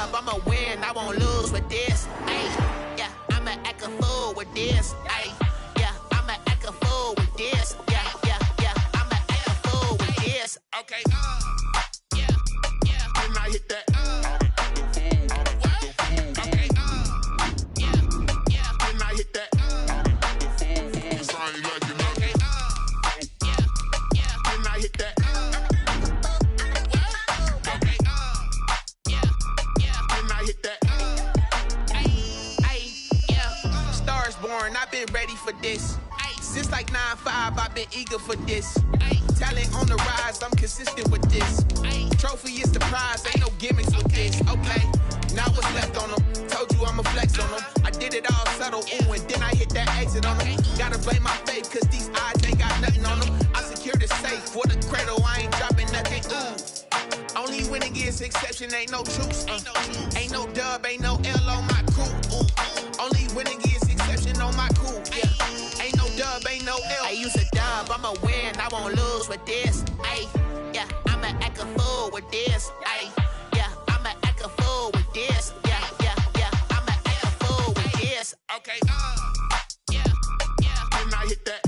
dub, I'ma win, I won't lose with this. Ay, yeah, I'ma act a fool with this. Ay, yeah, I'ma act a fool with this. Yeah, yeah, yeah, I'ma act a fool with this. Okay, yeah, yeah, when I hit that. I've been ready for this. Since like 9-5, I've been eager for this. Talent on the rise, I'm consistent with this. Trophy is the prize, ain't no gimmicks with this. Okay, now what's left on them? Told you I'ma flex on them. I did it all subtle, ooh, and then I hit that exit on them. Gotta blame my faith, cause these eyes ain't got nothing on them. I secured the safe for the cradle, I ain't dropping nothing, ooh. Only winning is exception, ain't no truce. Ain't no dub, ain't no L on my crew. Only winning is exception on my crew. Yeah. Ain't no dub, ain't no L. I use a dub, I'ma win, I won't lose with this. Ay, yeah, I'ma act a fool with this. Ay, yeah, I'ma act a fool with this. Yeah, yeah, yeah, I'ma act a fool with this. Okay, yeah, yeah, when I hit that.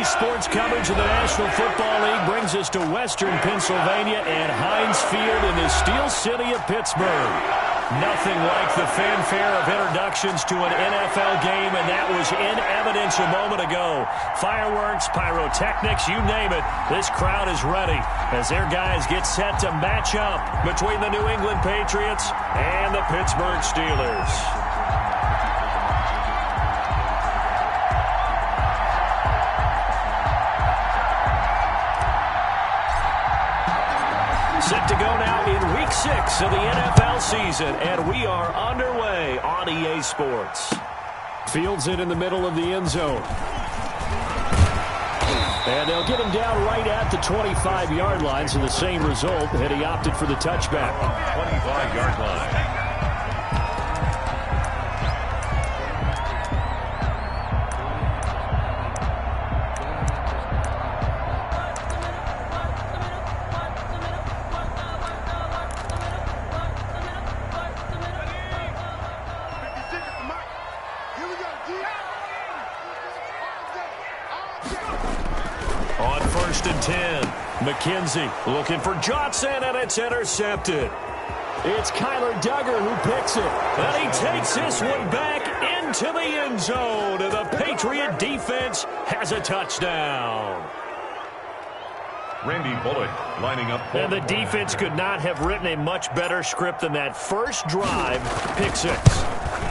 Sports coverage of the National Football League brings us to Western Pennsylvania and Heinz Field in the Steel City of Pittsburgh. Nothing like the fanfare of introductions to an NFL game, and that was in evidence a moment ago. Fireworks, pyrotechnics, you name it, this crowd is ready as their guys get set to match up between the New England Patriots and the Pittsburgh Steelers. Set to go now in Week 6 of the NFL season, and we are underway on EA Sports. Fields it in the middle of the end zone. And they'll get him down right at the 25-yard line, so the same result had he opted for the touchback. 25-yard line. On 1st and 10, McKenzie looking for Johnson, and it's intercepted. It's Kyler Duggar who picks it, and he takes this one back into the end zone, and the Patriot defense has a touchdown. Randy Bullock lining up. And the defense could not have written a much better script than that first drive, pick six.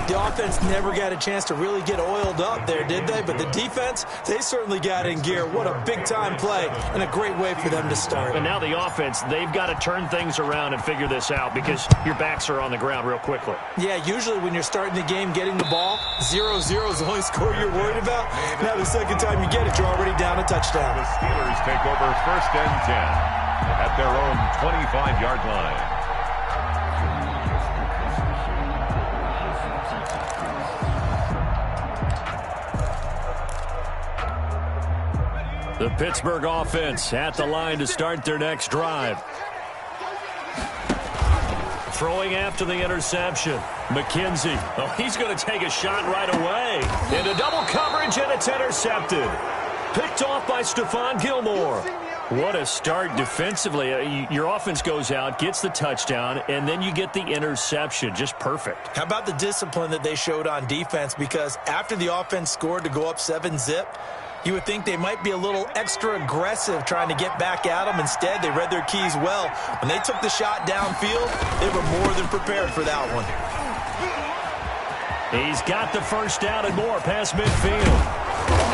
The offense never got a chance to really get oiled up there, did they? But the defense, they certainly got in gear. What a big-time play and a great way for them to start. And now the offense, they've got to turn things around and figure this out because your backs are on the ground real quickly. Yeah, usually when you're starting the game, getting the ball, 0-0 is the only score you're worried about. Now the second time you get it, you're already down a touchdown. The Steelers take over 1st and 10 at their own 25-yard line. The Pittsburgh offense at the line to start their next drive. Throwing after the interception. McKenzie. Oh, he's going to take a shot right away. Into double coverage, and it's intercepted. Picked off by Stephon Gilmore. What a start defensively. Your offense goes out, gets the touchdown, and then you get the interception. Just perfect. How about the discipline that they showed on defense? Because after the offense scored to go up 7-zip, you would think they might be a little extra aggressive trying to get back at them. Instead, they read their keys well. When they took the shot downfield, they were more than prepared for that one. He's got the first down and more past midfield.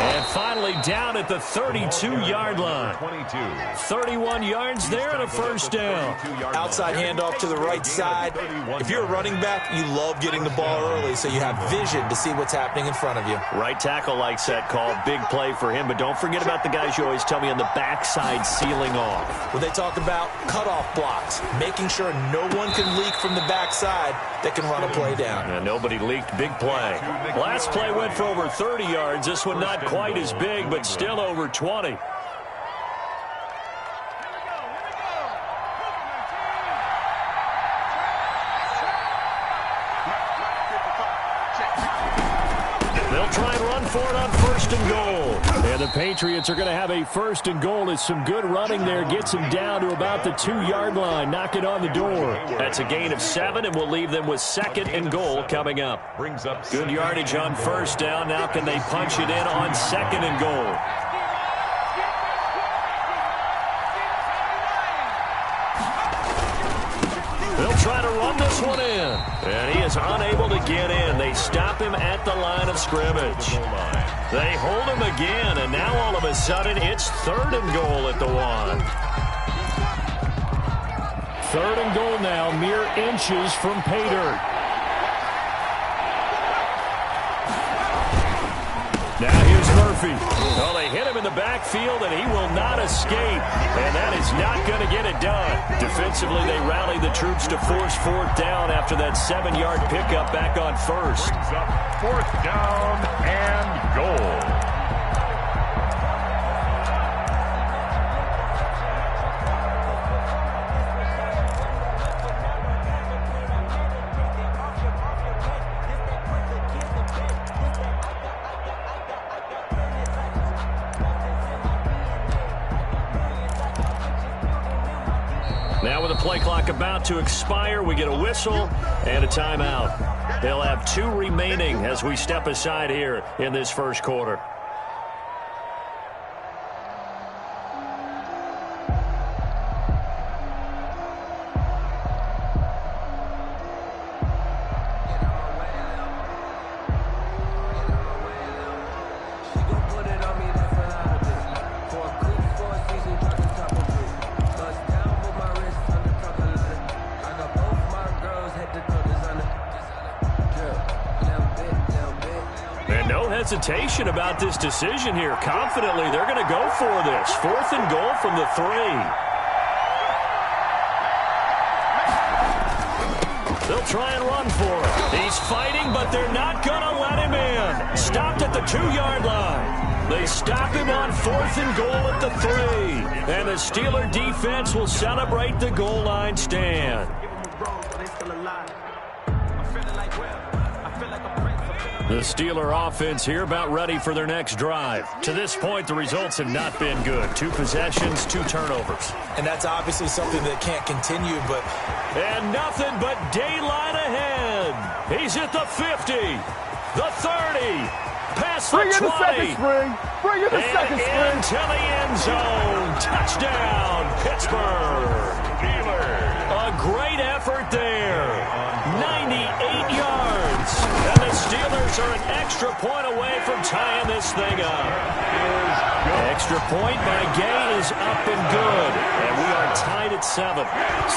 And finally nearly down at the 32-yard line. 31 yards there and a first down. Outside handoff to the right side. If you're a running back, you love getting the ball early so you have vision to see what's happening in front of you. Right tackle likes that call. Big play for him, but don't forget about the guys you always tell me on the backside sealing off. Well, they talk about cutoff blocks, making sure no one can leak from the backside that can run a play down. And nobody leaked. Big play. Last play went for over 30 yards. This one not quite as big, but still over 20. They'll try and run for it on first and goal. And the Patriots are going to have a first and goal. It's some good running there. Gets them down to about the 2-yard line. Knock it on the door. That's a gain of 7, and we'll leave them with second and goal coming up. Good yardage on first down. Now can they punch it in on second and goal? They'll try to run this one in. And he is unable to get in. They stop him at the line of scrimmage. They hold him again, and now all of a sudden it's third and goal at the 1. Third and goal now, mere inches from pay dirt. Now here's Murphy. Well, they hit him in the backfield, and he will not escape. And that is not going to get it done. Defensively, they rally the troops to force fourth down after that 7-yard pickup back on first. Fourth down and goal. Now with the play clock about to expire, we get a whistle and a timeout. They'll have 2 remaining as we step aside here in this first quarter. Hesitation about this decision here. Confidently, they're going to go for this. Fourth and goal from the 3. They'll try and run for it. He's fighting, but they're not going to let him in. Stopped at the 2-yard line. They stop him on fourth and goal at the 3. And the Steeler defense will celebrate the goal line stand. The Steeler offense here about ready for their next drive. To this point, the results have not been good. 2 possessions, 2 turnovers. And that's obviously something that can't continue, but... And nothing but daylight ahead. He's at the 50, the 30, past the 20. Bring in the second string. Into the end zone. Touchdown, Pittsburgh. A great effort there. 98 yards. And the Steelers are an extra point away from tying this thing up. Extra point by Gay is up and good. And we are tied at 7.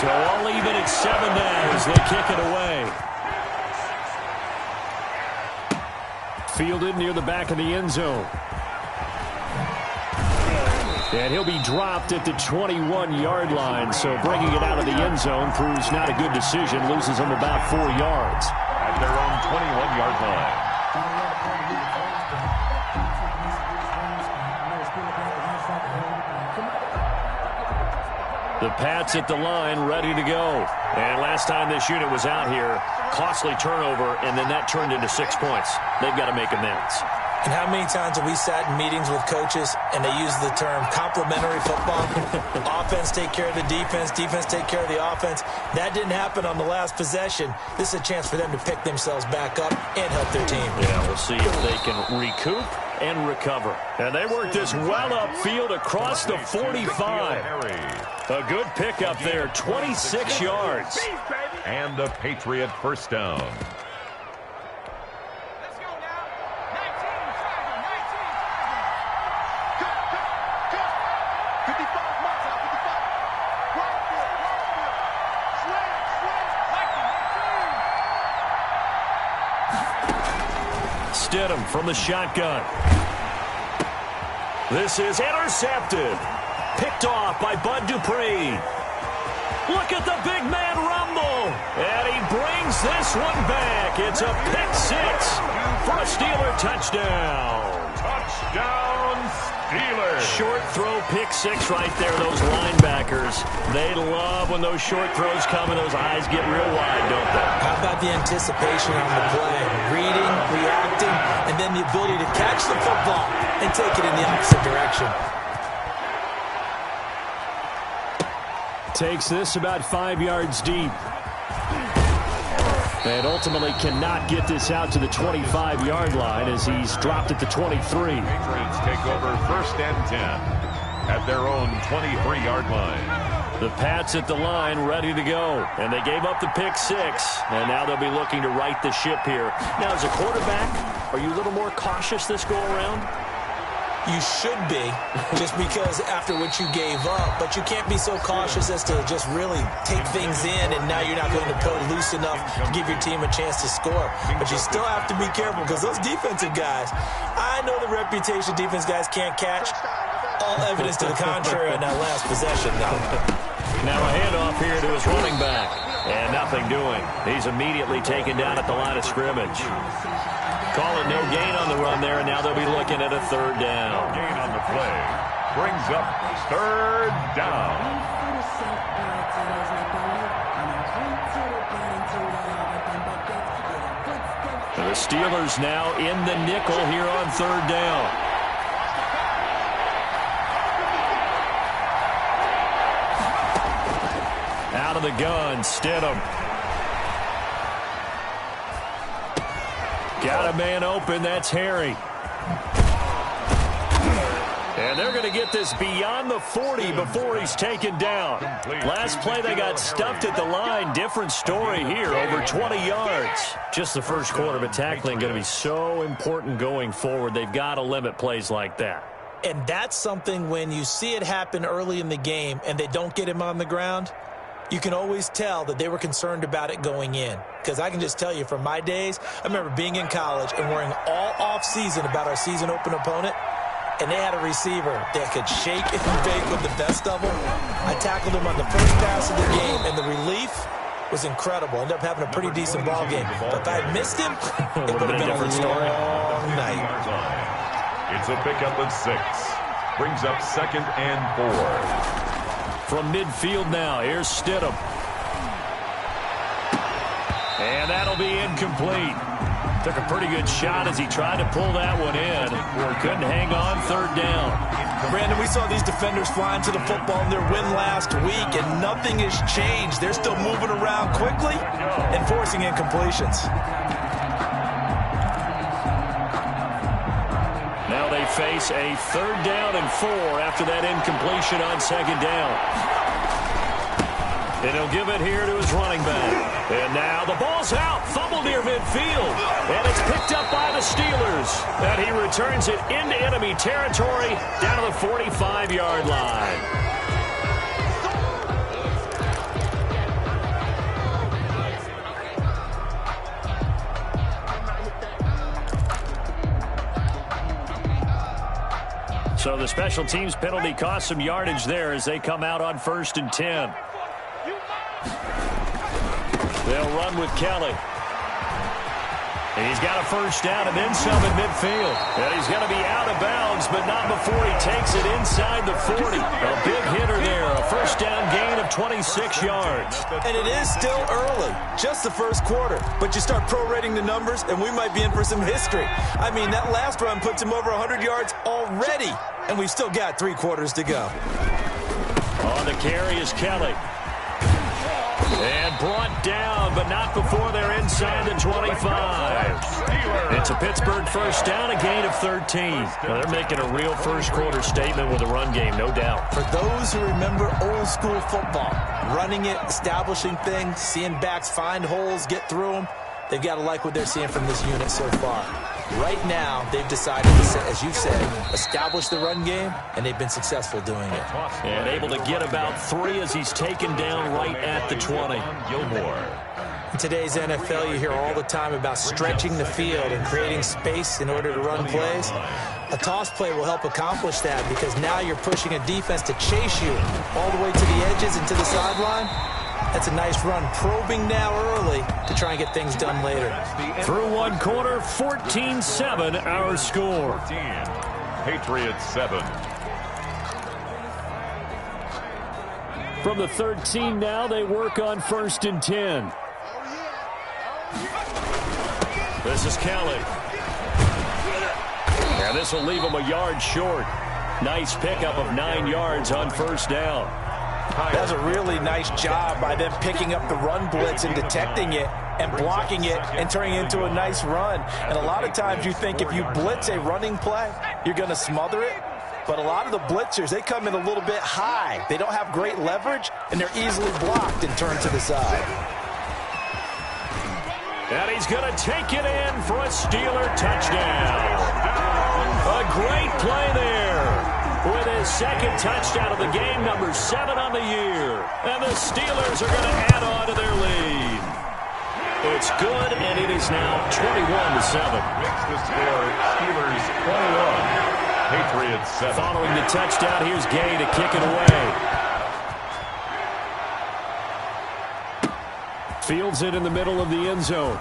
So all even at 7 now as they kick it away. Fielded near the back of the end zone. And he'll be dropped at the 21-yard line. So bringing it out of the end zone proves not a good decision. Loses him about 4 yards. At their own 21-yard line. The Pats at the line, ready to go. And last time this unit was out here, costly turnover, and then that turned into 6 points. They've got to make amends. And how many times have we sat in meetings with coaches and they use the term complementary football? Offense take care of the defense, defense take care of the offense. That didn't happen on the last possession. This is a chance for them to pick themselves back up and help their team. Yeah, we'll see if they can recoup and recover. And they work this well upfield across the 45. A good pickup there, 26 yards. And a Patriot first down. Stidham from the shotgun. This is intercepted. Picked off by Bud Dupree. Look at the big man rumble. And he brings this one back. It's a pick six for a Steeler touchdown. Touchdown, Steelers. Short throw pick six right there. Those linebackers, they love when those short throws come and those eyes get real wide, don't they? How about the anticipation on the play? Reading, reacting, and then the ability to catch the football and take it in the opposite direction. Takes this about 5 yards deep. And ultimately cannot get this out to the 25-yard line as he's dropped at the 23. Patriots take over 1st and 10 at their own 23-yard line. The Pats at the line ready to go. And they gave up the pick six. And now they'll be looking to right the ship here. Now, as a quarterback, are you a little more cautious this go-around? You should be, just because after what you gave up, but you can't be so cautious as to just really take things in, and now you're not going to play loose enough to give your team a chance to score. But you still have to be careful because those defensive guys, I know the reputation defense guys can't catch. All evidence to the contrary on that last possession, though. Now a handoff here to his running back, and nothing doing. He's immediately taken down at the line of scrimmage. Call it no gain on the run there, and now they'll be looking at a 3rd down. No gain on the play. Brings up 3rd down. The Steelers now in the nickel here on 3rd down. Out of the gun, Stidham. Got a man open. That's Harry. And they're going to get this beyond the 40 before he's taken down. Last play, they got stuffed at the line. Different story here, over 20 yards. Just the first quarter, but tackling going to be so important going forward. They've got to limit plays like that. And that's something when you see it happen early in the game and they don't get him on the ground, you can always tell that they were concerned about it going in. Because I can just tell you from my days, I remember being in college and worrying all off-season about our season open opponent, and they had a receiver that could shake and bake with the best of them. I tackled him on the first pass of the game, and the relief was incredible. Ended up having a pretty decent ball game. But if I had missed him, it would have been a long night. It's a pickup of 6. Brings up 2nd and 4. From midfield now, here's Stidham. And that'll be incomplete. Took a pretty good shot as he tried to pull that one in. Couldn't hang on 3rd down. Brandon, we saw these defenders flying to the football in their win last week, and nothing has changed. They're still moving around quickly and forcing incompletions. Now they face a 3rd down and 4 after that incompletion on 2nd down. And he'll give it here to his running back. And now the ball's out. Fumble near midfield. And it's picked up by the Steelers. And he returns it into enemy territory down to the 45-yard line. So the special teams penalty cost some yardage there as they come out on 1st and 10. They'll run with Kelly. And he's got a 1st down and then some in midfield. And he's going to be out of bounds, but not before he takes it inside the 40. A big hitter there, a 1st down gain of 26 yards. And it is still early, just the first quarter. But you start prorating the numbers, and we might be in for some history. I mean, that last run puts him over 100 yards already, and we've still got 3 quarters to go. On the carry is Kelly. And brought down, but not before they're inside the 25. It's a Pittsburgh 1st down, a gain of 13. Well, they're making a real first quarter statement with a run game, no doubt. For those who remember old school football, running it, establishing things, seeing backs find holes, get through them, they've got to like what they're seeing from this unit so far. Right now, they've decided to, as you said, establish the run game, and they've been successful doing it. And able to get about 3 as he's taken down right at the 20. Gilmore. In today's NFL, you hear all the time about stretching the field and creating space in order to run plays. A toss play will help accomplish that because now you're pushing a defense to chase you all the way to the edges and to the sideline. That's a nice run, probing now early to try and get things done later. Through one quarter, 14-7 our score. 14, Patriots 7. From the 13 now, they work on 1st and 10. This is Kelly. And this will leave him a yard short. Nice pickup of 9 yards on 1st down. That's a really nice job by them picking up the run blitz and detecting it and blocking it and turning it into a nice run. And a lot of times you think if you blitz a running play, you're going to smother it. But a lot of the blitzers, they come in a little bit high. They don't have great leverage, and they're easily blocked and turned to the side. And he's going to take it in for a Steeler touchdown. A great play there with his second touchdown of the game, number 7 on the year. And the Steelers are going to add on to their lead. It's good, and it is now 21-7. Makes the score Steelers 21, Patriots 7. Following the touchdown, here's Gay to kick it away. Fields it in the middle of the end zone.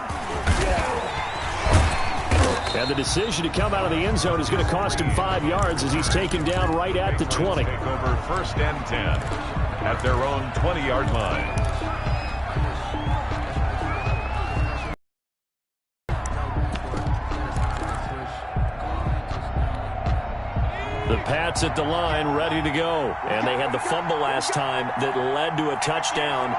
And the decision to come out of the end zone is going to cost him 5 yards as he's taken down right at the 20. Take over 1st and 10 at their own 20-yard line. The Pats at the line ready to go. And they had the fumble last time that led to a touchdown.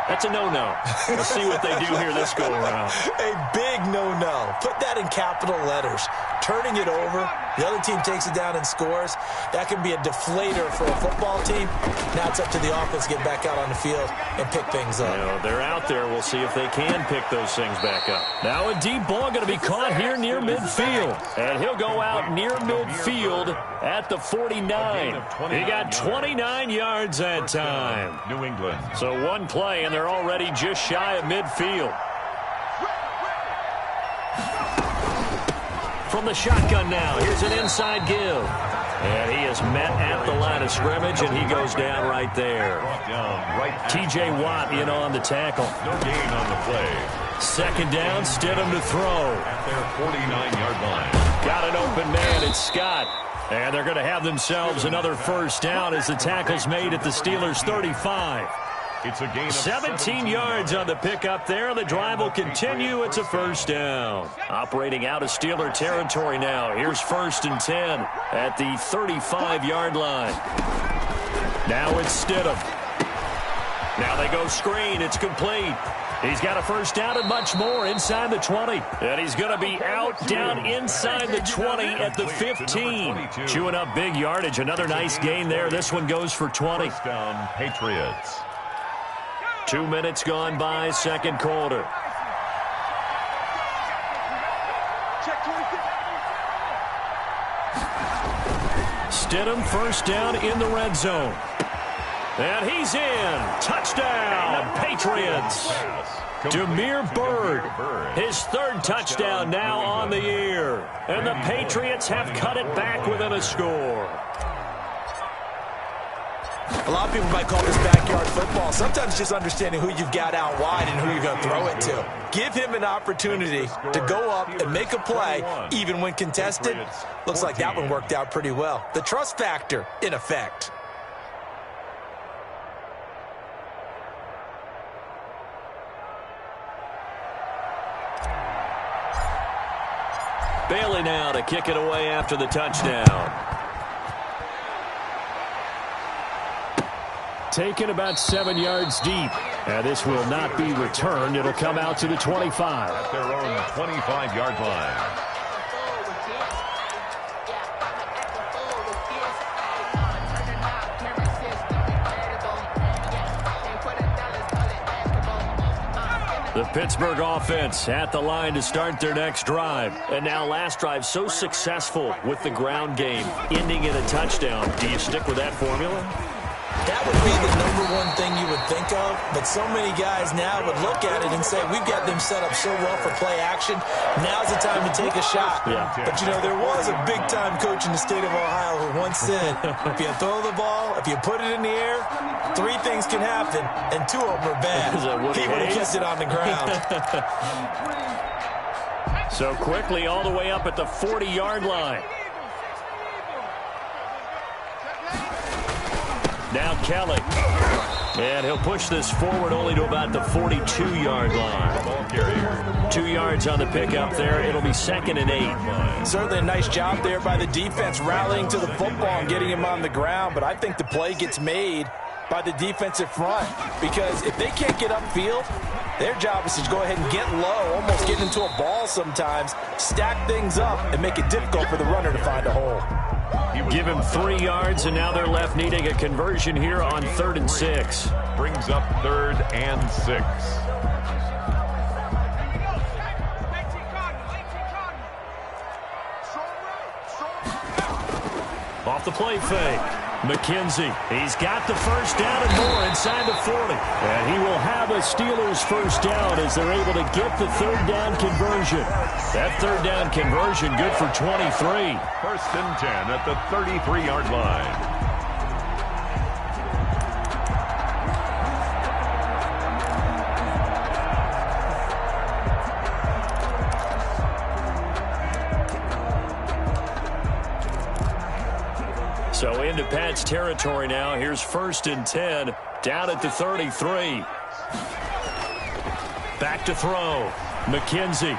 That's a no-no. Let's see what they do here this go-around. A big no-no. Put that in capital letters. Turning it over, the other team takes it down and scores. That can be a deflator for a football team. Now it's up to the offense to get back out on the field and pick things up. You know, they're out there. We'll see if they can pick those things back up. Now a deep ball going to be caught here near midfield. And he'll go out near midfield at the 49. He got 29 yards that time. New England. So one play, and they're already just shy of midfield. From the shotgun now, here's an inside give. And he is met at the line of scrimmage, and he goes down right there. T.J. Watt in on the tackle. No gain on the play. 2nd down, Stidham to throw. At their 49-yard line. Got an open man, it's Scott. And they're going to have themselves another 1st down as the tackle's made at the Steelers' 35. It's a gain of 17 yards on the pickup there. The drive will continue. It's a 1st down. Operating out of Steeler territory now. Here's 1st and 10 at the 35-yard line. Now it's Stidham. Now they go screen. It's complete. He's got a 1st down and much more inside the 20. And he's going to be out down inside the 20 at the 15. Chewing up big yardage. Another nice gain there. This one goes for 20. 1st down, Patriots. 2 minutes gone by, 2nd quarter. Stidham 1st down in the red zone. And he's in. Touchdown, Patriots. Damiere Byrd, his 3rd touchdown now on the year. And the Patriots have cut it back within a score. A lot of people might call this backyard football. Sometimes just understanding who you've got out wide and who you're going to throw it to. Give him an opportunity to go up and make a play, even when contested. Looks like that one worked out pretty well. The trust factor, in effect. Bailey now to kick it away after the touchdown. Taken about 7 yards deep. And this will not be returned. It'll come out to the 25. At their own 25-yard line. The Pittsburgh offense at the line to start their next drive. And now last drive so successful with the ground game, ending in a touchdown. Do you stick with that formula? That would be the #1 thing you would think of, but so many guys now would look at it and say, we've got them set up so well for play action, now's the time to take a shot. Yeah. But, you know, there was a big-time coach in the state of Ohio who once said, if you throw the ball, if you put it in the air, 3 things can happen, and 2 of them are bad. He would have kept it on the ground. So quickly all the way up at the 40-yard line. Now Kelly. And he'll push this forward only to about the 42-yard line. 2 yards on the pickup there. It'll be 2nd and 8. Certainly a nice job there by the defense rallying to the football and getting him on the ground. But I think the play gets made by the defensive front, because if they can't get upfield, their job is to go ahead and get low, almost get into a ball sometimes, stack things up, and make it difficult for the runner to find a hole. Give him 3 yards, and now they're left needing a conversion here on 3rd and 6. Brings up 3rd and 6. Off the play fake. McKenzie, he's got the first down and more inside the 40. And he will have a Steelers first down as they're able to get the 3rd down conversion. That 3rd down conversion good for 23. 1st and 10 at the 33-yard line. So into Pat's territory now. Here's 1st and 10 down at the 33. Back to throw. McKenzie.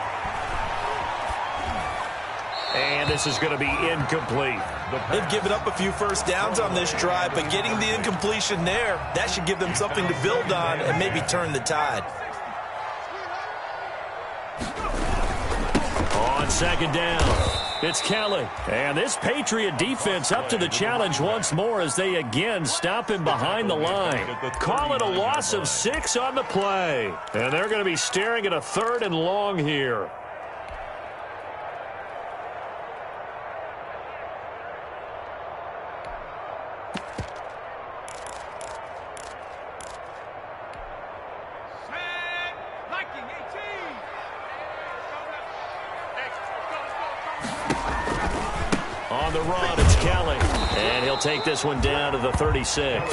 And this is going to be incomplete. They've given up a few first downs on this drive, but getting the incompletion there, that should give them something to build on and maybe turn the tide. On 2nd down, it's Kelly. And this Patriot defense up to the challenge once more as they again stop him behind the line. Call it a loss of 6 on the play. And they're going to be staring at a 3rd and long here. On the run, it's Kelly. And he'll take this one down to the 36.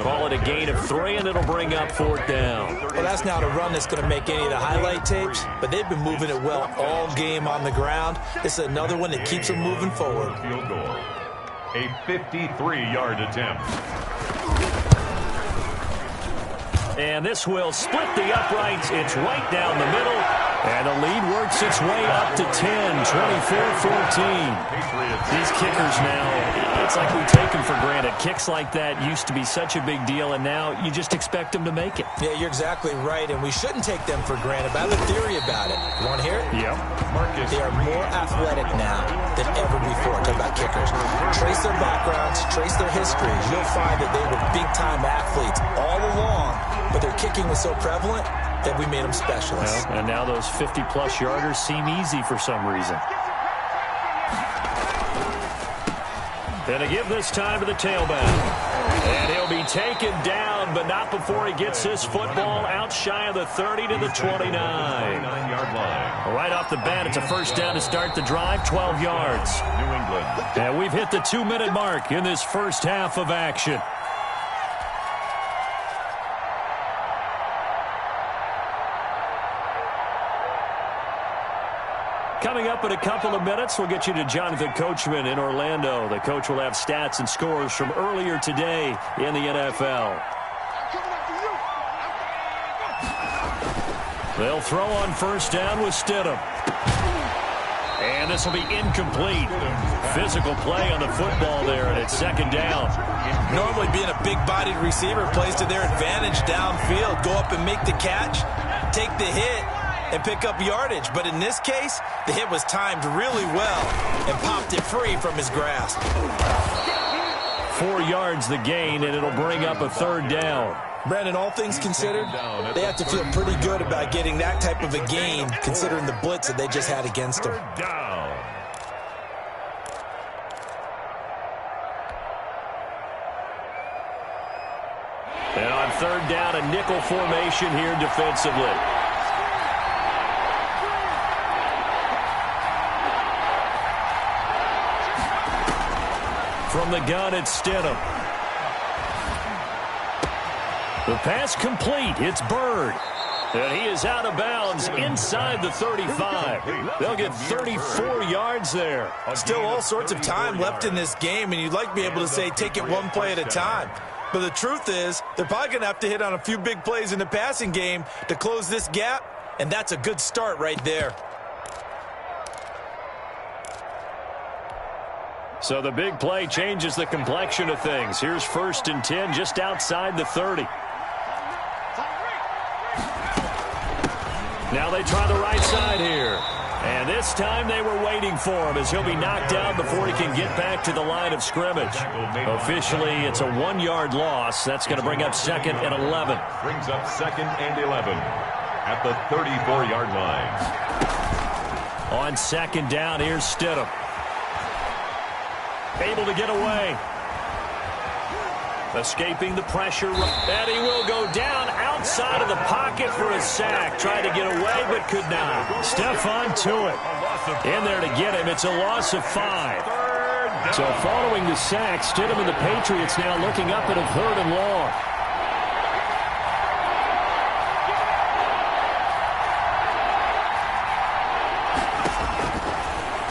Call it a gain of 3, and it'll bring up 4th down. Well, that's not a run that's going to make any of the highlight tapes, but they've been moving it well all game on the ground. This is another one that keeps them moving forward. Field goal. A 53-yard attempt. And this will split the uprights. It's right down the middle. And the lead works its way up to 10, 24-14. These kickers now, it's like we take them for granted. Kicks like that used to be such a big deal, and now you just expect them to make it. Yeah, you're exactly right, and we shouldn't take them for granted. But I have a theory about it. You want to hear it? Yep. They are more athletic now than ever before. Talk about kickers. Trace their backgrounds, trace their histories. You'll find that they were big-time athletes all along, but their kicking was so prevalent that we made them specialists. Well, and now those 50-plus yarders seem easy for some reason. And to give this time to the tailback. And he'll be taken down, but not before he gets this football out shy of the 30 to the 29. 29-yard line. Right off the bat, it's a first down to start the drive, 12 yards. New England. And we've hit the 2-minute mark in this first half of action. Coming up in a couple of minutes, we'll get you to Jonathan Coachman in Orlando. The coach will have stats and scores from earlier today in the NFL. They'll throw on first down with Stidham. And this will be incomplete. Physical play on the football there, and it's 2nd down. Normally being a big-bodied receiver plays to their advantage downfield. Go up and make the catch, take the hit, and pick up yardage. But in this case, the hit was timed really well and popped it free from his grasp. 4 yards the gain, and it'll bring up a 3rd down. Brandon, all things considered, they have to feel pretty good about getting that type of a gain, considering the blitz that they just had against them. Down. And on third down, a nickel formation here defensively. From the gun, it's Stidham. The pass complete. It's Bird. And he is out of bounds inside the 35. They'll get 34 yards there. Still all sorts of time left in this game, and you'd like to be able to say take it one play at a time. But the truth is, they're probably going to have to hit on a few big plays in the passing game to close this gap, and that's a good start right there. So the big play changes the complexion of things. Here's 1st and 10 just outside the 30. Now they try the right side here. And this time they were waiting for him as he'll be knocked down before he can get back to the line of scrimmage. Officially, it's a 1-yard loss. That's going to bring up 2nd and 11. Brings up 2nd and 11 at the 34-yard line. On 2nd down, here's Stidham. Able to get away. Escaping the pressure. And he will go down outside of the pocket for a sack. Tried to get away, but could not. Stephon Tuitt in there to get him. It's a loss of 5. So following the sack, Stidham and the Patriots now looking up at a 3rd and long.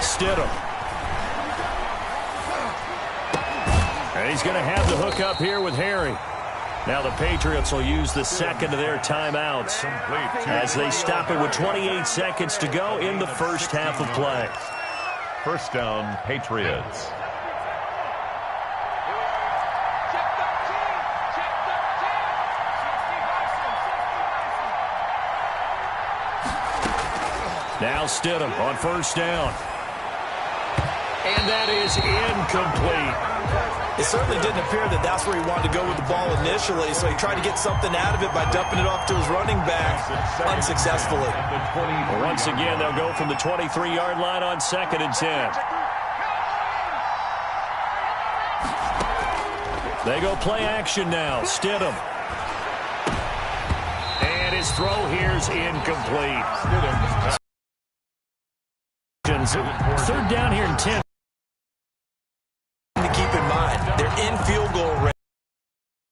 Stidham. And he's going to have the hook up here with Harry. Now the Patriots will use the second of their timeouts as they stop it with 28 seconds to go in the first half of play. First down, Patriots. Now Stidham on 1st down. And that is incomplete. It certainly didn't appear that that's where he wanted to go with the ball initially, so he tried to get something out of it by dumping it off to his running back unsuccessfully. Once again, they'll go from the 23-yard line on 2nd and 10. They go play action now. Stidham. And his throw here's incomplete. 3rd down here in 10. To keep in mind, they're in field goal range.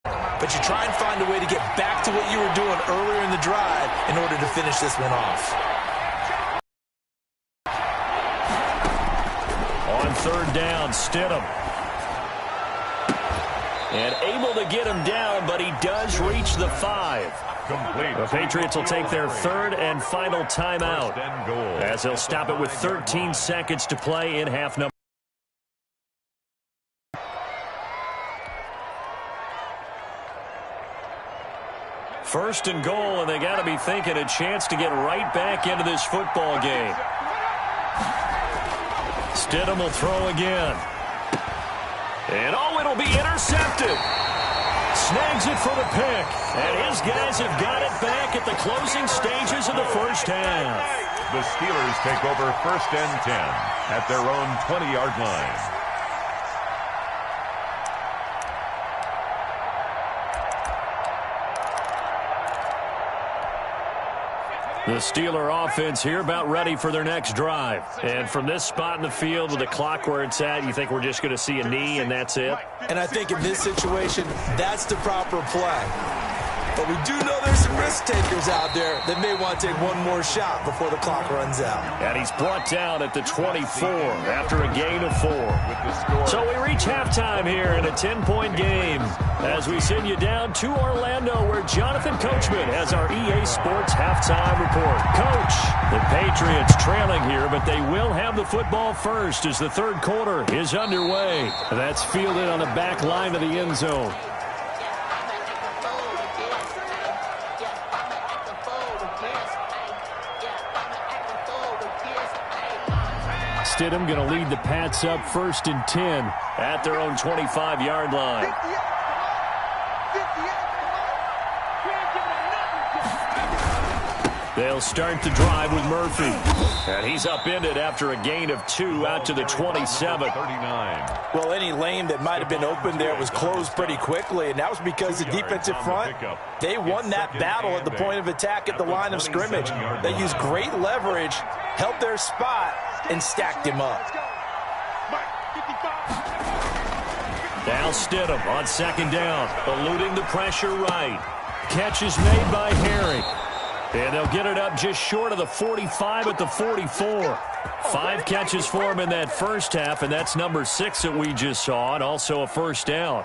But you try and find a way to get back to what you were doing earlier in the drive in order to finish this one off. On 3rd down, Stidham. And able to get him down, but he does reach the 5. The Patriots will take their 3rd and final timeout as they'll stop it with 13 seconds to play in half number. First and goal, and they got to be thinking a chance to get right back into this football game. Stidham will throw again. And oh, it'll be intercepted. Snags it for the pick. And his guys have got it back at the closing stages of the first half. The Steelers take over 1st and 10 at their own 20-yard line. The Steeler offense here about ready for their next drive. And from this spot in the field with the clock where it's at, you think we're just going to see a knee and that's it? And I think in this situation, that's the proper play. But we do know there's some risk takers out there that may want to take one more shot before the clock runs out. And he's brought down at the 24 after a gain of 4. So we reach halftime here in a 10-point game as we send you down to Orlando where Jonathan Coachman has our EA Sports halftime report. Coach, the Patriots trailing here, but they will have the football first as the 3rd quarter is underway. That's fielded on the back line of the end zone. Stidham going to lead the Pats up 1st and 10 at their own 25-yard line. They'll start the drive with Murphy. And he's upended after a gain of 2 out to the 27. 39. Well, any lane that might have been open there was closed pretty quickly, and that was because the defensive front, they won that battle at the point of attack at the line of scrimmage. They used great leverage, held their spot, and stacked him up. Now Stidham on 2nd down, eluding the pressure right. Catch is made by Herring. And they'll get it up just short of the 45 at the 44. 5 catches for him in that first half, and that's number 6 that we just saw, and also a first down.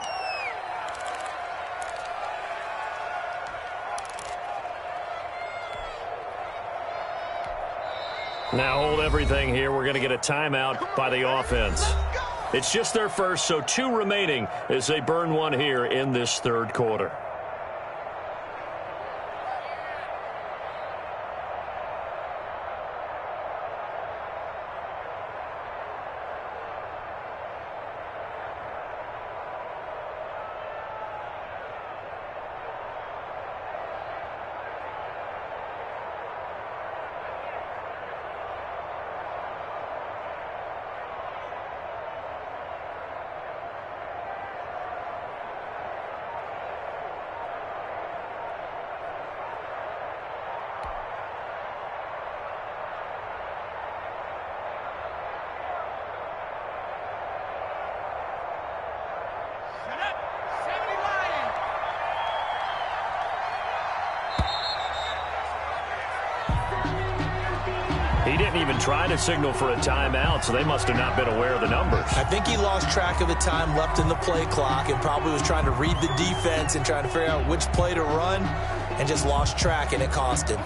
Now hold everything here. We're going to get a timeout by the offense. It's just their first, so 2 remaining as they burn one here in this third quarter. He didn't even try to signal for a timeout, so they must have not been aware of the numbers. I think he lost track of the time left in the play clock and probably was trying to read the defense and trying to figure out which play to run and just lost track, and it cost him.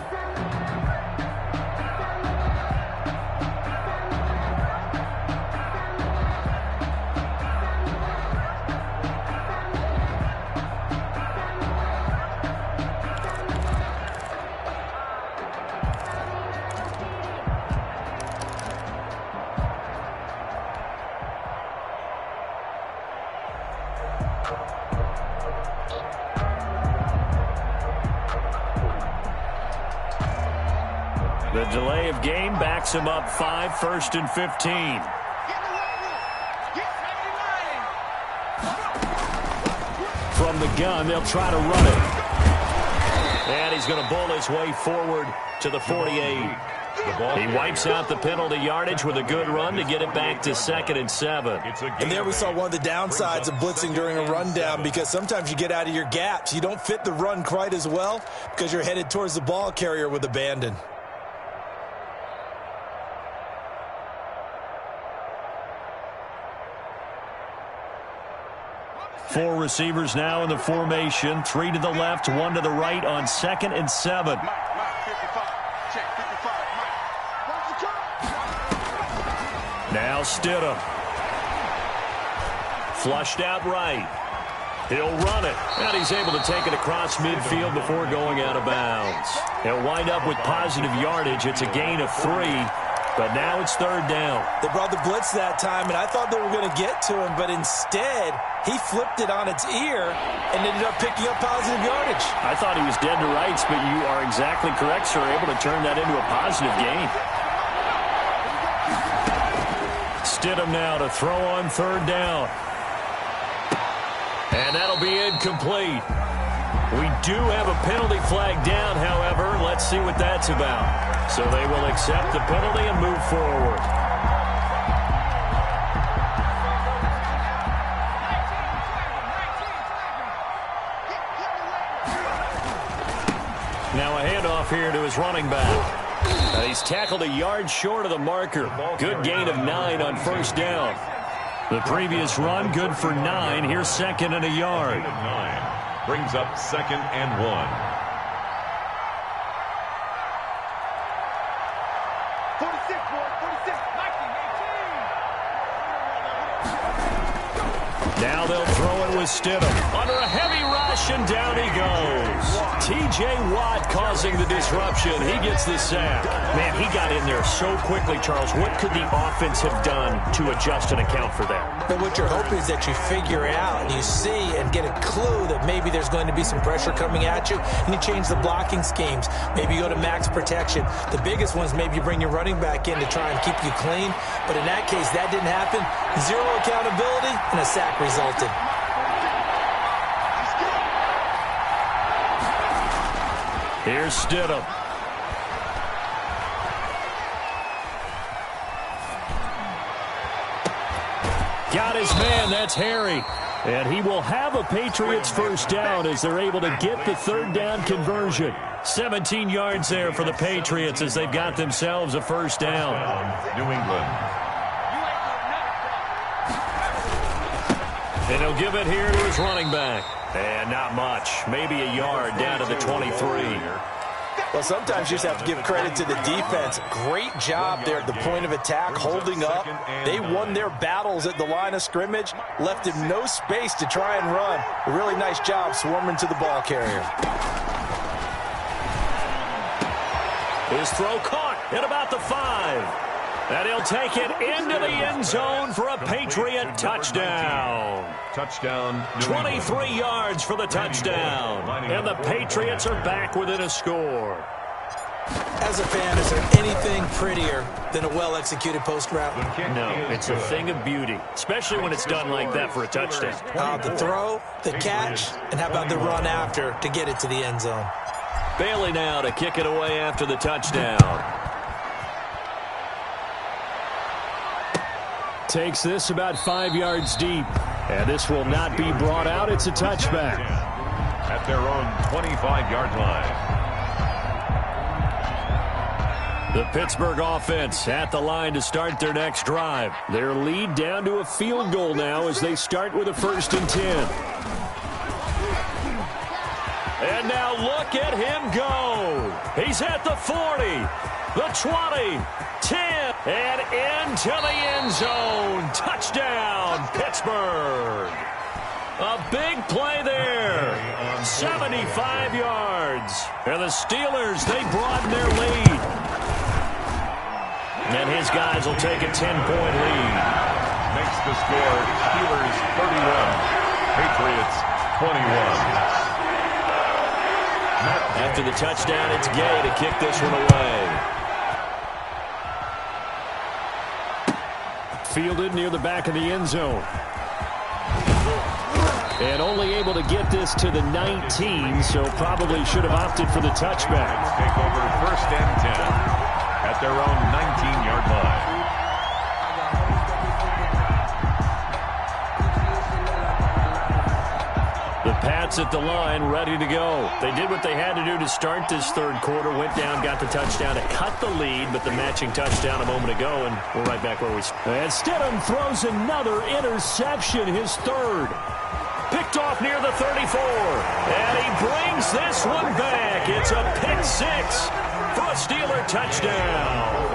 The delay of game backs him up 5, 1st and 15. From the gun, they'll try to run it. And he's going to bull his way forward to the 48. He wipes out the penalty yardage with a good run to get it back to 2nd and 7. And there we saw one of the downsides of blitzing during a rundown, because sometimes you get out of your gaps. You don't fit the run quite as well because you're headed towards the ball carrier with abandon. Four receivers now in the formation. 3 to the left, 1 to the right on 2nd and 7. Now Stidham. Flushed out right. He'll run it. And he's able to take it across midfield before going out of bounds. He'll wind up with positive yardage. It's a gain of 3. But now it's 3rd down. They brought the blitz that time, and I thought they were going to get to him, but instead he flipped it on its ear and ended up picking up positive yardage. I thought he was dead to rights, but you are exactly correct, sir. Able to turn that into a positive gain. Stidham now to throw on 3rd down. And that'll be incomplete. We do have a penalty flag down, however. Let's see what that's about. So they will accept the penalty and move forward. Now a handoff here to his running back. He's tackled a yard short of the marker. Good gain of 9 on 1st down. The previous run, good for 9. Here's 2nd and a yard. 9 brings up 2nd and 1. 46, boy, 46. 19, 18. Now they'll throw it with Stidham. Under a heavy rush, and down he goes. T.J. Watt causing the disruption. He gets the sack. Man, he got in there so quickly, Charles. What could the offense have done to adjust and account for that? But what you're hoping is that you figure out and you see and get a clue that maybe there's going to be some pressure coming at you, and you change the blocking schemes. Maybe you go to max protection. The biggest one is maybe you bring your running back in to try and keep you clean. But in that case, that didn't happen. Zero accountability, and a sack resulted. Here's Stidham. Got his man, that's Harry. And he will have a Patriots first down as they're able to get the third down conversion. 17 yards there for the Patriots as they've got themselves a first down. New England. And he'll give it here to his running back. And not much. Maybe a yard down to the 23. Well, sometimes you just have to give credit to the defense. Great job there at the point of attack, holding up. They won their battles at the line of scrimmage, left him no space to try and run. A really nice job swarming to the ball carrier. His throw caught at about the 5. And he'll take it into the end zone for a Patriot touchdown. Touchdown. 23 yards for the touchdown. And the Patriots are back within a score. As a fan, is there anything prettier than a well-executed post route? No, it's a thing of beauty, especially when it's done like that for a touchdown. The throw, the catch, and how about the run after to get it to the end zone? Bailey now to kick it away after the touchdown. Takes this about 5 yards deep. And this will not be brought out. It's a touchback. At their own 25-yard line. The Pittsburgh offense at the line to start their next drive. Their lead down to a field goal now as they start with a 1st and 10. And now look at him go. He's at the 40, the 20, 10, and into the end zone. Touchdown, Pittsburgh. A big play there. 75 yards. And the Steelers, they broaden their lead. And his guys will take a 10-point lead. Makes the score Steelers 31, Patriots 21. After the touchdown, it's Gay to kick this one away. Fielded near the back of the end zone. And only able to get this to the 19, so probably should have opted for the touchback. Take over 1st and 10 at their own 19-yard line. The Pats at the line, ready to go. They did what they had to do to start this third quarter, went down, got the touchdown to cut the lead, but the matching touchdown a moment ago, and we're right back where we started. And Stidham throws another interception, his third. Picked off near the 34, and he brings this one back. It's a pick 6 for a Steeler touchdown.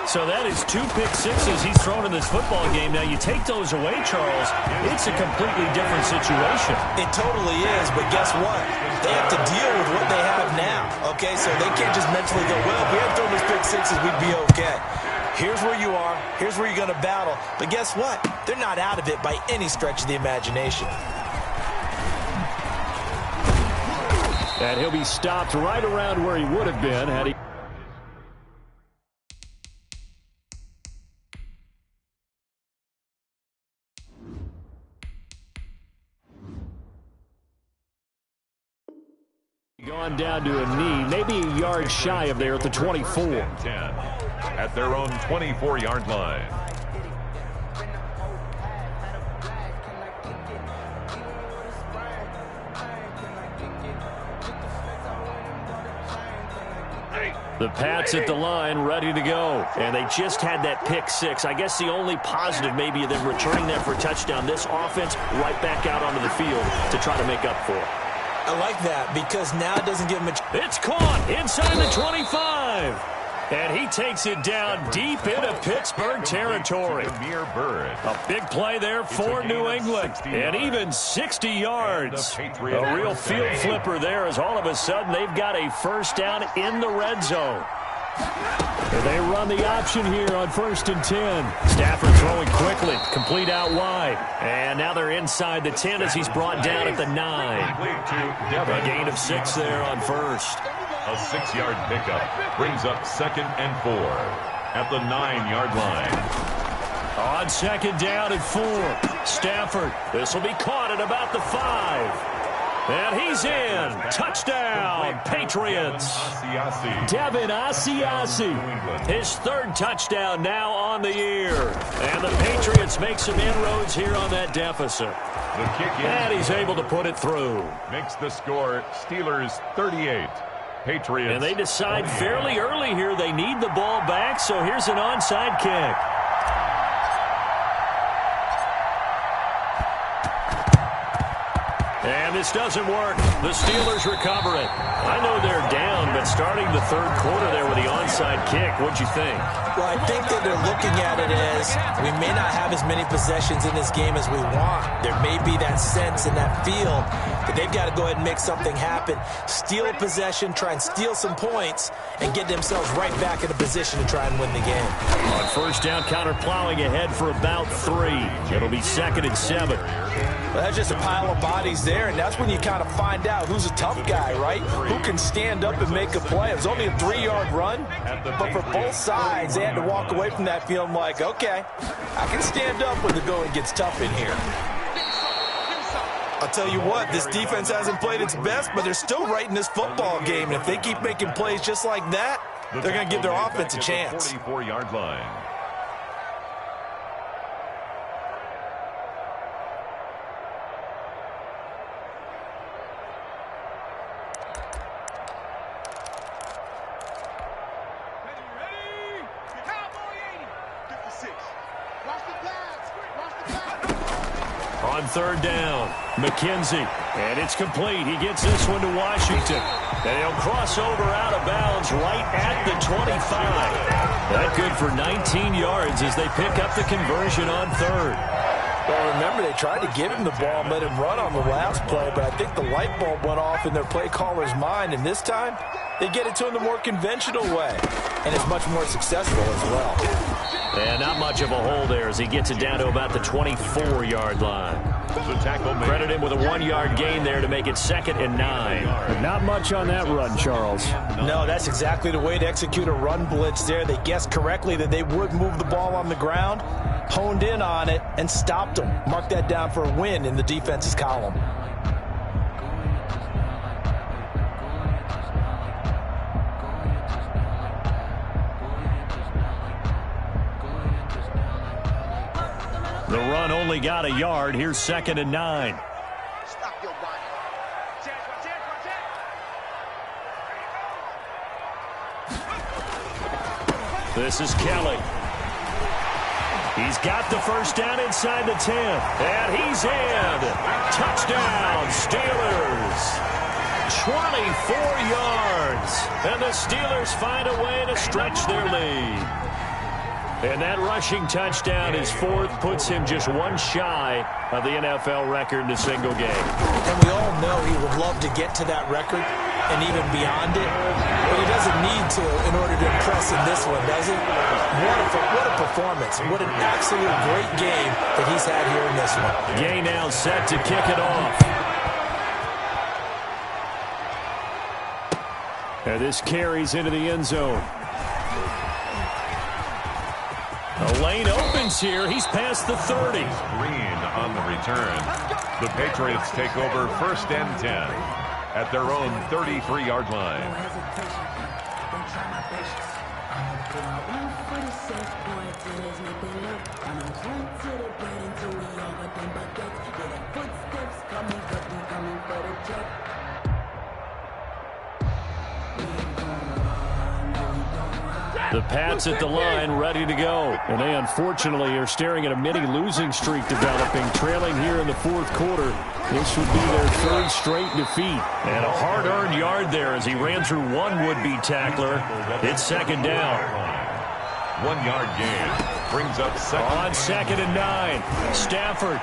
So that is 2 pick sixes he's thrown in this football game. Now, you take those away, Charles, it's a completely different situation. It totally is, but guess what? They have to deal with what they have now, okay? So they can't just mentally go, well, if we had thrown those pick sixes, we'd be okay. Here's where you are. Here's where you're going to battle. But guess what? They're not out of it by any stretch of the imagination. And he'll be stopped right around where he would have been had he... gone down to a knee, maybe a yard shy of there at the 24. 10 at their own 24-yard line. The Pats at the line, ready to go. And they just had that pick 6. I guess the only positive maybe of them returning that for a touchdown. This offense right back out onto the field to try to make up for it. I like that because now it doesn't give him a... It's caught inside the 25. And he takes it down deep into Pittsburgh territory. A big play there for New England. And even 60 yards. A real field flipper there as all of a sudden they've got a first down in the red zone. And they run the option here on 1st and 10. Stafford throwing quickly, complete out wide. And now they're inside the 10 as he's brought down at the 9. A gain of 6 there on first. A 6-yard pickup brings up 2nd and 4 at the 9-yard line. On 2nd down and 4, Stafford. This will be caught at about the 5. And he's in. Touchdown, Patriots. Devin Asiasi. His 3rd touchdown now on the year. And the Patriots make some inroads here on that deficit. The kick in. And he's able to put it through. Makes the score Steelers 38. Patriots. And they decide fairly early here they need the ball back, so here's an onside kick. And this doesn't work. The Steelers recover it. I know they're down, but starting the 3rd quarter there with the onside kick, what'd you think? Well, I think that they're looking at it as we may not have as many possessions in this game as we want. There may be that sense and that feel that they've got to go ahead and make something happen, steal a possession, try and steal some points, and get themselves right back in a position to try and win the game. On 1st down, counter plowing ahead for about 3. It'll be 2nd and 7. Well, that's just a pile of bodies there, and that's when you kind of find out who's a tough guy, right? Who can stand up and make a play. It was only a 3-yard run, but for both sides, they had to walk away from that feeling like, okay, I can stand up when the going gets tough in here. I'll tell you what, this defense hasn't played its best, but they're still right in this football game, and if they keep making plays just like that, they're going to give their offense a chance. 44-yard line. On 3rd down, McKenzie. And it's complete. He gets this one to Washington. And he'll cross over out of bounds right at the 25. That good for 19 yards as they pick up the conversion on 3rd. Well, remember, they tried to give him the ball and let him run on the last play, but I think the light bulb went off in their play caller's mind, and this time they get it to him the more conventional way, and it's much more successful as well. And not much of a hole there as he gets it down to about the 24-yard line. Credit him with a 1-yard gain there to make it 2nd and 9. Not much on that run, Charles. No, that's exactly the way to execute a run blitz there. They guessed correctly that they would move the ball on the ground, honed in on it, and stopped them. Mark that down for a win in the defense's column. The run only got a yard. Here's 2nd and 9. This is Kelly. He's got the first down inside the 10. And he's in. Touchdown, Steelers. 24 yards. And the Steelers find a way to stretch their lead. And that rushing touchdown, his 4th, puts him just one shy of the NFL record in a single game. And we all know he would love to get to that record and even beyond it, but he doesn't need to in order to impress in this one, does he? What a performance. What an absolute great game that he's had here in this one. Gay now set to kick it off. And this carries into the end zone. The lane opens here. He's past the 30. Green on the return. The Patriots take over 1st and 10 at their own 33-yard line. The Pats at the line, ready to go. And they unfortunately are staring at a mini losing streak developing, trailing here in the fourth quarter. This would be their third straight defeat. And a hard-earned yard there as he ran through one would-be tackler. It's second down. 1 yard gain brings up second. On 2nd and 9, Stafford.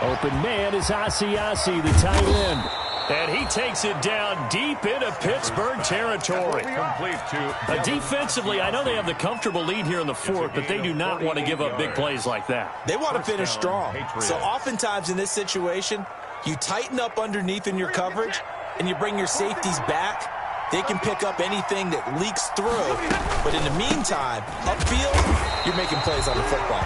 Open man is Asiasi, the tight end. And he takes it down deep into Pittsburgh territory. Complete to defensively, I know they have the comfortable lead here in the fourth, but they do not want to give up big plays like that. They want to finish strong. So oftentimes in this situation, you tighten up underneath in your coverage, and you bring your safeties back. They can pick up anything that leaks through. But in the meantime, upfield, you're making plays on the football.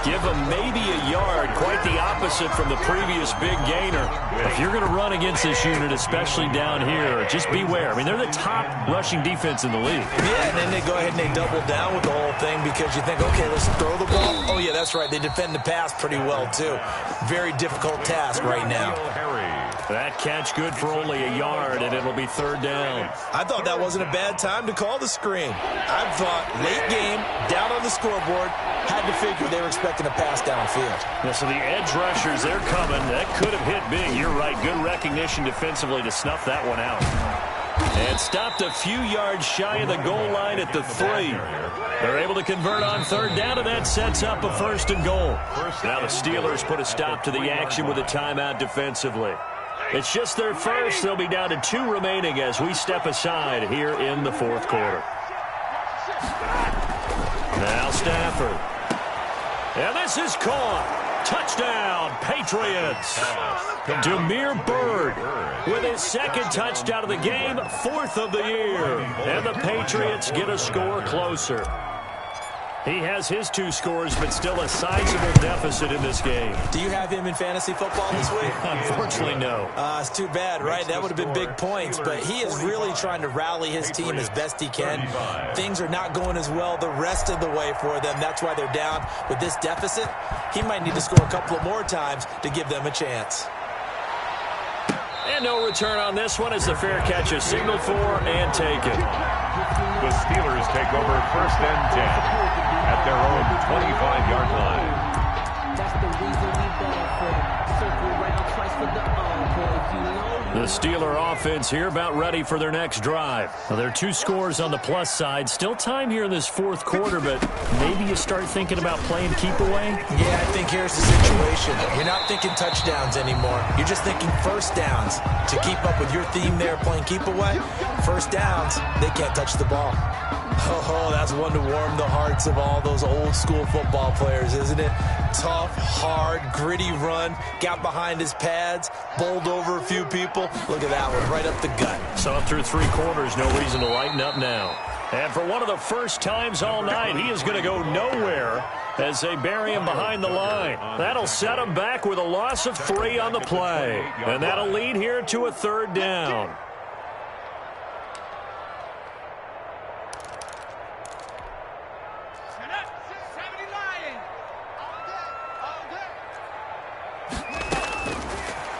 Give them maybe a yard, quite the opposite from the previous big gainer. If you're going to run against this unit, especially down here, just beware. I mean, they're the top rushing defense in the league. Yeah, and then they go ahead and they double down with the whole thing because you think, okay, let's throw the ball. Oh, yeah, that's right. They defend the pass pretty well, too. Very difficult task right now. That catch good for only a yard, and it'll be third down. I thought that wasn't a bad time to call the screen. I thought late game, down on the scoreboard, had to figure they were expecting a pass downfield. Yeah, so the edge rushers, they're coming. That could have hit big. You're right. Good recognition defensively to snuff that one out. And stopped a few yards shy of the goal line at the 3. They're able to convert on third down, and that sets up a 1st and goal. Now the Steelers put a stop to the action with a timeout defensively. It's just their first. They'll be down to 2 remaining as we step aside here in the fourth quarter. Now Stafford. And this is caught. Touchdown, Patriots. Demir Bird with his 2nd touchdown of the game, 4th of the year. And the Patriots get a score closer. He has his 2 scores, but still a sizable deficit in this game. Do you have him in fantasy football this week? Unfortunately, no. It's too bad, right? That would have been big points, but he is really trying to rally his team as best he can. Things are not going as well the rest of the way for them. That's why they're down with this deficit. He might need to score a couple of more times to give them a chance. And no return on this one as the fair catch is signaled for and taken. The Steelers take over 1st and 10 at their own 25-yard line. That's the reason we ball for. Circle round twice for the encore. If you know. The Steeler offense here about ready for their next drive. Well, there are 2 scores on the plus side. Still time here in this fourth quarter, but maybe you start thinking about playing keep away? Yeah, I think here's the situation. You're not thinking touchdowns anymore. You're just thinking first downs. To keep up with your theme there, playing keep away, first downs, they can't touch the ball. Oh, that's one to warm the hearts of all those old school football players, isn't it? Tough, hard, gritty run, got behind his pads, bowled over a few people. Look at that one, right up the gut. So through 3 quarters, no reason to lighten up now. And for one of the first times all night, he is going to go nowhere as they bury him behind the line. That'll set him back with a loss of 3 on the play. And that'll lead here to a 3rd down.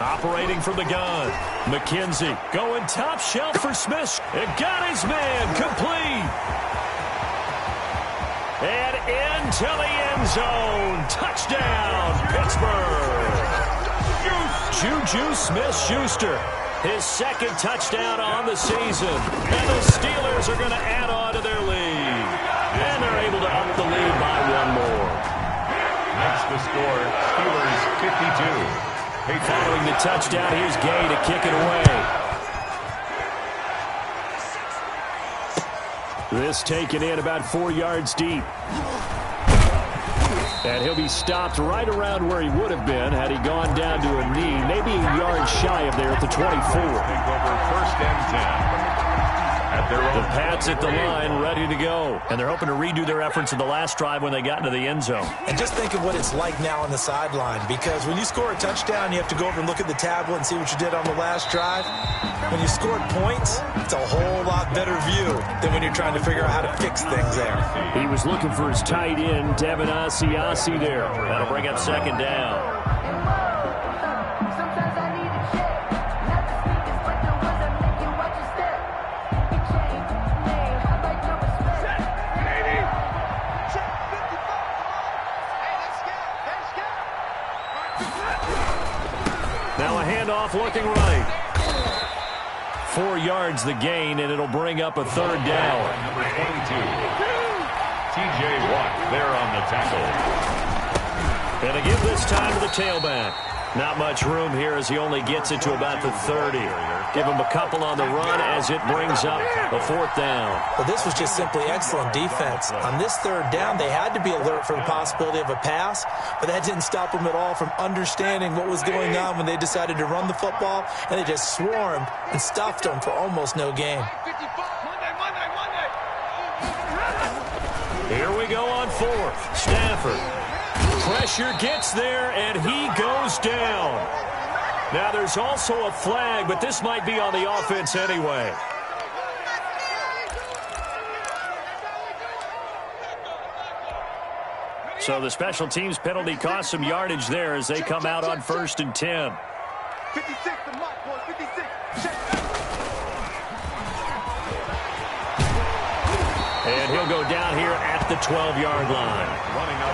Operating from the gun. McKenzie going top shelf for Smith. It got his man complete. And into the end zone. Touchdown, Pittsburgh. Juju Smith-Schuster. His 2nd touchdown on the season. And the Steelers are going to add on to their lead. And they're able to up the lead by 1 more. That's the score. Steelers 52. Following the touchdown, here's Gay to kick it away. This taken in about 4 yards deep. And he'll be stopped right around where he would have been had he gone down to a knee, maybe a yard shy of there at the 24. Take over 1st and 10. The Pats at the line, ready to go. And they're hoping to redo their efforts in the last drive when they got into the end zone. And just think of what it's like now on the sideline, because when you score a touchdown, you have to go over and look at the tablet and see what you did on the last drive. When you scored points, it's a whole lot better view than when you're trying to figure out how to fix things there. He was looking for his tight end, Devin Asiasi there. That'll bring up 2nd down. Now a handoff looking right. 4 yards the gain, and it'll bring up a third down. Number 22, T.J. Watt there on the tackle. And to give this time to the tailback. Not much room here as he only gets it to about the 30. Give him a couple on the run as it brings up a fourth down. Well, this was just simply excellent defense. On this third down, they had to be alert for the possibility of a pass, but that didn't stop them at all from understanding what was going on when they decided to run the football, and they just swarmed and stuffed them for almost no gain. Here we go on fourth. Stafford. Pressure gets there, and he goes down. Now, there's also a flag, but this might be on the offense anyway. So the special teams penalty cost some yardage there as they come out on 1st and 10. 56 to Mike, boys, 56. And he'll go down here at the 12-yard line.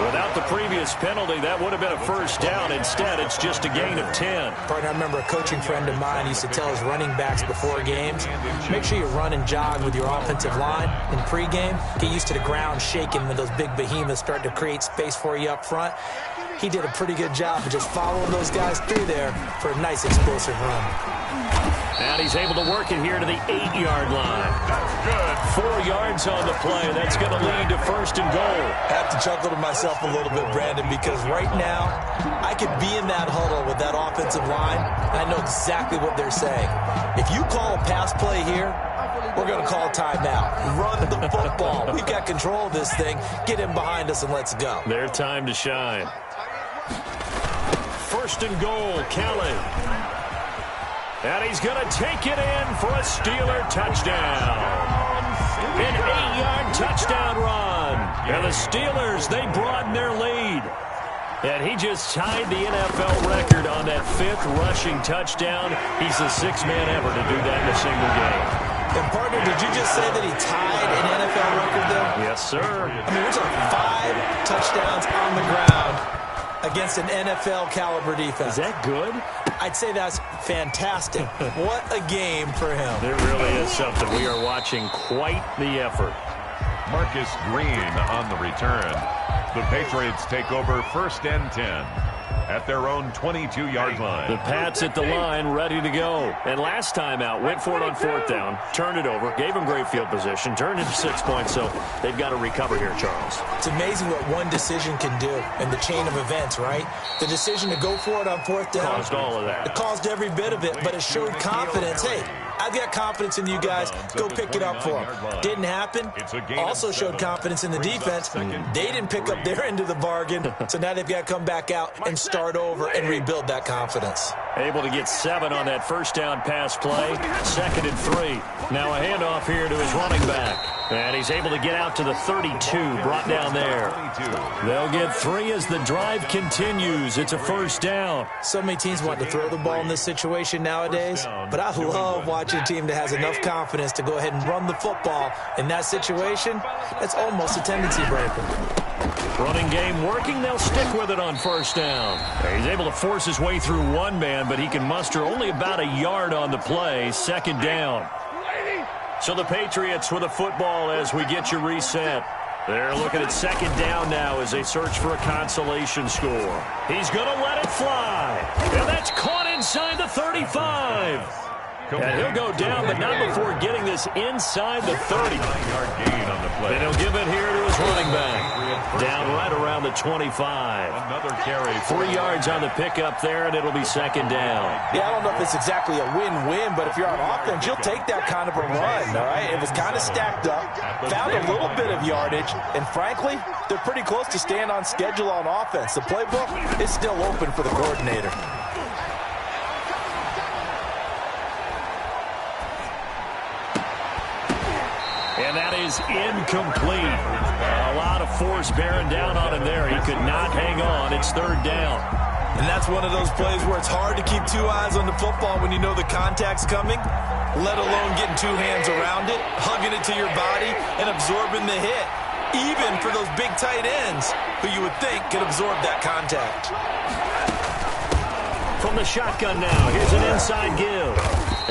Without the previous penalty, that would have been a first down. Instead, it's just a gain of 10. Partner, I remember a coaching friend of mine used to tell his running backs before games, make sure you run and jog with your offensive line in pregame. Get used to the ground shaking when those big behemoths start to create space for you up front. He did a pretty good job of just following those guys through there for a nice explosive run. And he's able to work it here to the 8-yard line. That's good. 4 yards on the play. That's going to lead to 1st and goal. I have to chuckle to myself a little bit, Brandon, because right now I could be in that huddle with that offensive line, and I know exactly what they're saying. If you call a pass play here, we're going to call timeout. Run the football. We've got control of this thing. Get him behind us and let's go. Their time to shine. 1st and goal, Kelly. And he's going to take it in for a Steeler touchdown. An 8-yard touchdown run. And the Steelers, they broaden their lead. And he just tied the NFL record on that 5th rushing touchdown. He's the 6th man ever to do that in a single game. And, partner, did you just say that he tied an NFL record there? Yes, sir. I mean, we're talking 5 touchdowns on the ground against an NFL-caliber defense. Is that good? I'd say that's fantastic. What a game for him. There really is something. We are watching quite the effort. Marcus Green on the return. The Patriots take over 1st and 10 at their own 22-yard line. The Pats at the line, ready to go. And last time out, went for it on 4th down, turned it over, gave them great field position, turned it to 6 points, so they've got to recover here, Charles. It's amazing what one decision can do in the chain of events, right? The decision to go for it on 4th down. Caused all of that. It caused every bit of it, but it showed confidence. Hey, I've got confidence in you guys. Go pick it up for them. Didn't happen. Also showed confidence in the defense. They didn't pick up their end of the bargain, so now they've got to come back out and start over and rebuild that confidence. Able to get 7 on that 1st down pass play. 2nd and 3. Now a handoff here to his running back. And he's able to get out to the 32, brought down there. They'll get 3 as the drive continues. It's a 1st down. So many teams want to throw the ball in this situation nowadays, but I love watching a team that has enough confidence to go ahead and run the football. In that situation, that's almost a tendency breaker. Running game working, they'll stick with it on 1st down. He's able to force his way through one man, but he can muster only about a yard on the play. 2nd down. So the Patriots with a football as we get you reset. They're looking at 2nd down now as they search for a consolation score. He's going to let it fly. And that's caught inside the 35. And he'll go down, but not before getting this inside the 30. 9-yard gain on the play. And he'll give it here to his running back. Down right around the 25. Another carry. 3 yards on the pickup there, and it'll be 2nd down. Yeah, I don't know if it's exactly a win-win, but if you're on offense, you'll take that kind of a run, all right? It was kind of stacked up, found a little bit of yardage, and frankly, they're pretty close to staying on schedule on offense. The playbook is still open for the coordinator. And that is incomplete. A lot of force bearing down on him there. He could not hang on. It's 3rd down. And that's one of those plays where it's hard to keep 2 eyes on the football when you know the contact's coming, let alone getting 2 hands around it, hugging it to your body, and absorbing the hit, even for those big tight ends who you would think could absorb that contact. from the shotgun now. Here's an inside give.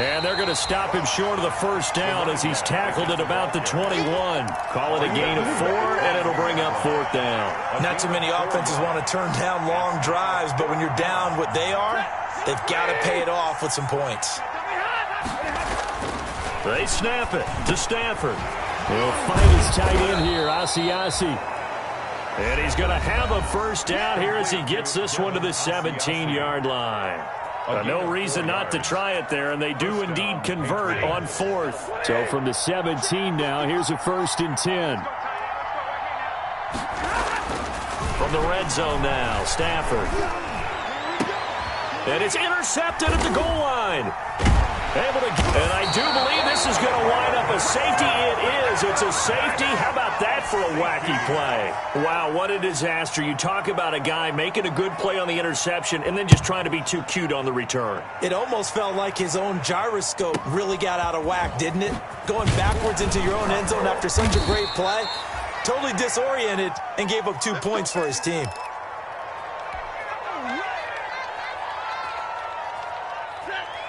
And they're going to stop him short of the first down as he's tackled at about the 21. Call it a gain of 4, and it'll bring up 4th down. Not too many offenses want to turn down long drives, but when you're down what they are, they've got to pay it off with some points. They snap it to Stafford. He'll fight his tight end here, Asiasi. And he's going to have a first down here as he gets this one to the 17-yard line. No reason not to try it there, and they do indeed convert on 4th. So from the 17 now, here's a 1st and 10. From the red zone now, Stafford. And it's intercepted at the goal line. And I do believe this is going to wind up a safety. It is. It's a safety. How about that for a wacky play? Wow, what a disaster. You talk about a guy making a good play on the interception and then just trying to be too cute on the return. It almost felt like his own gyroscope really got out of whack, didn't it? Going backwards into your own end zone after such a great play. Totally disoriented and gave up 2 points for his team.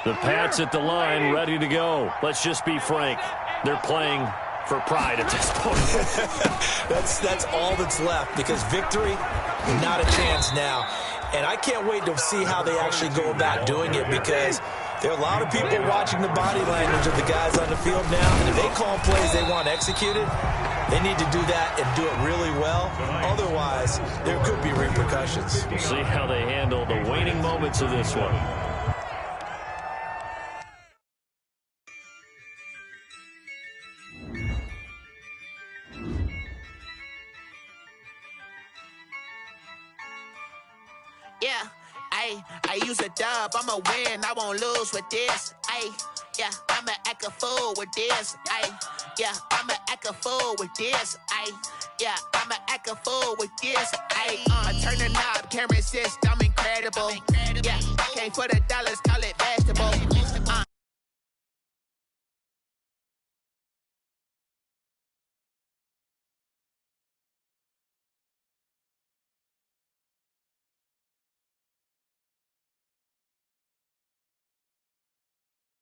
The Pats at the line, ready to go. Let's just be frank. They're playing for pride at this point. That's all that's left, because victory, not a chance now. And I can't wait to see how they actually go about doing it, because there are a lot of people watching the body language of the guys on the field now. And if they call plays they want executed, they need to do that and do it really well. Otherwise, there could be repercussions. We'll see how they handle the waning moments of this one. Yeah, I use a dub, I'ma win, I won't lose with this. Yeah, I'ma act a fool with this. Yeah, I'ma act a fool with this. Yeah, I'ma act a fool with this. I turn the knob, can't resist, I'm incredible. Yeah, came for the dollars, call it vegetable.